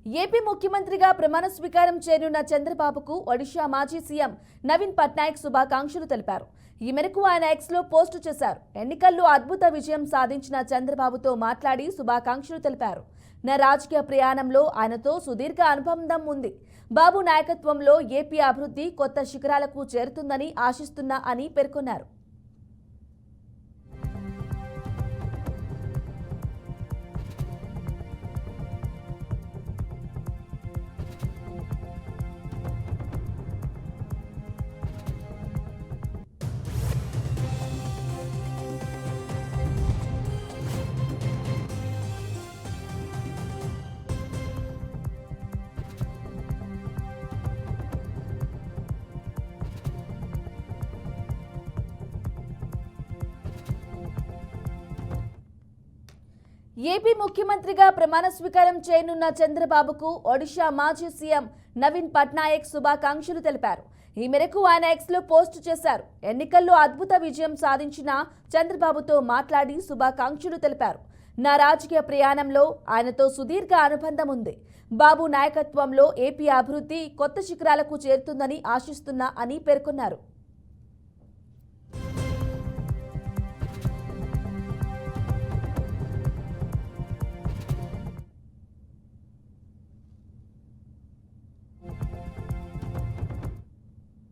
AP ముఖ్యమంత్రిగా ప్రమాణ స్వీకారం చేయనున్న చంద్రబాబుకు ఒడిషా మాజీ సీఎం నవీన్ పట్నాయక్ శుభాకాంక్షలు తెలిపారు. ఈ మేరకు ఆయన ఎక్స్లో పోస్టు చేశారు. ఎన్నికల్లో అద్భుత విజయం సాధించిన చంద్రబాబుతో మాట్లాడి శుభాకాంక్షలు తెలిపారు. నా రాజకీయ ప్రయాణంలో ఆయనతో సుదీర్ఘ అనుబంధం ఉంది. బాబు నాయకత్వంలో ఏపీ అభివృద్ధి కొత్త శిఖరాలకు చేరుతుందని ఆశిస్తున్నా అని పేర్కొన్నారు. ఏపీ ముఖ్యమంత్రిగా ప్రమాణ స్వీకారం చేయనున్న చంద్రబాబుకు ఒడిషా మాజీ సీఎం నవీన్ పట్నాయక్ శుభాకాంక్షలు తెలిపారు. ఈ మేరకు ఆయన ఎక్స్లో పోస్టు చేశారు. ఎన్నికల్లో అద్భుత విజయం సాధించిన చంద్రబాబుతో మాట్లాడి శుభాకాంక్షలు తెలిపారు. నా రాజకీయ ప్రయాణంలో ఆయనతో సుదీర్ఘ అనుబంధం ఉంది. బాబు నాయకత్వంలో ఏపీ అభివృద్ధి కొత్త శిఖరాలకు చేరుతుందని ఆశిస్తున్నా అని పేర్కొన్నారు.